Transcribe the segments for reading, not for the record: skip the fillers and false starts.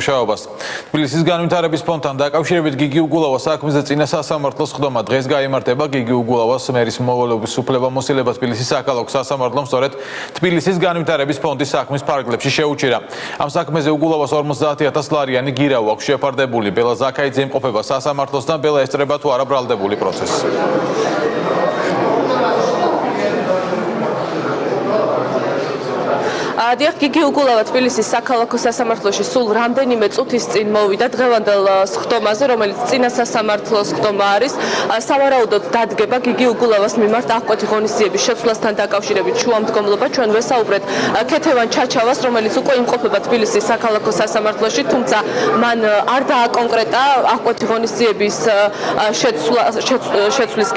მუშაობას. თბილისის განვითარების ფონდთან დაკავშირებით გიგი უგულავას საქმეზე წინა სასამართლოს ხდომა დღეს გაიმართება. გიგი უგულავას მერის მოვალეობის უფლებამოსილება თბილისის საქალაქო სასამართლომ სწორედ თბილისის განვითარების ფონდის საქმის ფარგლებში შეუჩერა. ამ საქმეზე უგულავას 50,000 ლარიანი გირავა აქვს შეფარდებული. ბელა ზაქაიძე იმყოფება სასამართლოსთან, ბელა ესწრება თუ არა ბრალდებული პროცესი. დიახ, გიგი უგულავა თბილისის საქალაქო სასამართლოში სულ რამდენიმე წუთის წინ მოვიდა დღევანდელ სხდომაზე, რომელიც წინა სასამართლოს სხდომა არის. სავარაუდოდ დადგება გიგი უგულავას მიმართ აღკვეთი ღონისძიების შეცვლასთან დაკავშირებით შუამდგომლობა. ჩვენ ვესაუბრეთ ქეთევან ჩაჩავას, რომელიც უკვე იმყოფება თბილისის საქალაქო სასამართლოში, თუმცა მან არ დააკონკრეტა აღკვეთი ღონისძიების შეცვლის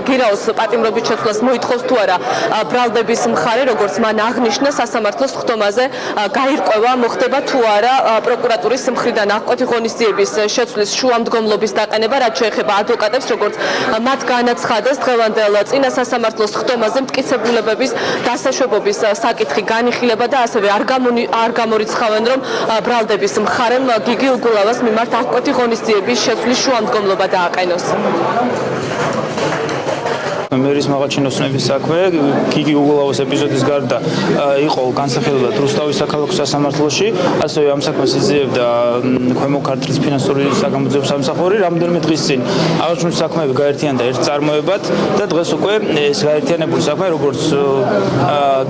გირაოს პატიმრობით შეცვლას მოითხოვს თუ არა ბრალდების მხარე, როგორც მან აღნიშნა სასამართლოს ხდომაზე გაირკვევა მოხდება თუ არა პროკურატურის მხრიდან აღკვეთი ღონისძიების შეცვლის შუამდგომლობის დაყენება, რაც შეეხება ადვოკატებს, როგორც მათ განაცხადეს დღევანდელ წინა სასამართლოს ხდომაზე მტკიცებულებების დასაშვებობის საკითხი განიხილება და ასევე არ გამორიცხავენ, რომ ბრალდების მხარემ გიგი უგულავას მიმართ აღკვეთი ღონისძიების შეცვლის შუამდგომლობა დააყენოს. მერის მაღალჩინოსნების საქმე გიგი უგულავას ეპიზოდის გარდა იყო განსახილველი რუსთავის საქალაქო სასამართლოში, ასევე ამ საქმეს იძიებდა ქვემო ქართლის ფინანსური საგამოძიებო სამსახური. რამდენიმე დღის წინ აღნიშნული საქმეები გაერთიანდა ერთ წარმოებად და დღეს უკვე ეს გაერთიანებული საქმე, როგორც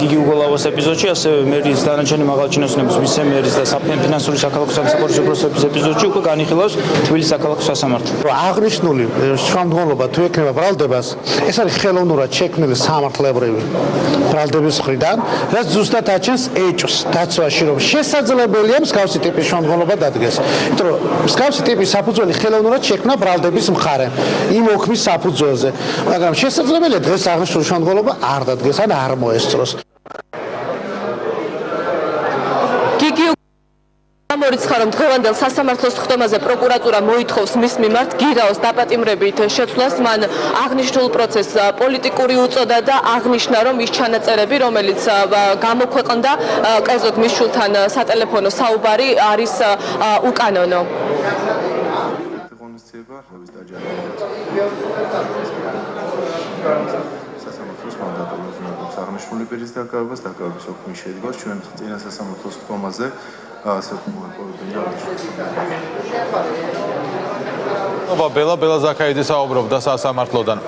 გიგი უგულავას ეპიზოდში, ასევე მერის დანარჩენი მაღალჩინოსნების, ვიცე-მერის და საფინანსური საქალაქო სამსახურის უპროსების ეპიზოდში უკვე განიხილავს თბილისის საქალაქო სასამართლო. აღნიშნული შუამდგომლობა თუ ექნება ბრალდებას, ეს არის ხელოვნურად შექმნილი სამართლებრივი ბრალდების მხრიდან, რაც ზუსტად აჩენს ეჭვს დაცვაში, რომ შესაძლებელია მსგავსი ტიპის შუამდგომლობა დადგეს. იმიტომ რომ მსგავსი ტიპის საფუძველი ხელოვნურად შექმნა ბრალდების მხარემ იმ ოქმის საფუძველზე, მაგრამ შესაძლებელია დღეს აღნიშნული შუამდგომლობა არ დადგეს ან არ მოესწროს. გამორიცხა, რომ დღევანდელ სასამართლოს ხდომაზე პროკურატურა მოითხოვს მის მიმართ გირაოს დაპატიმრებით შეცვლას. მან აღნიშნულ პროცესს პოლიტიკური უწოდა და აღნიშნა, რომ ის ჩანაწერები, რომელიც გამოქვეყნდა კერძოდ მის შვილთან სატელეფონო საუბარი, არის უკანონო. აღნიშნული პირის დაკავებას ოქმის შედგას ჩვენ წინა სასამართლოს ხდომაზე ბელა ზაქაიძე საუბრობდა სასამართლოდან.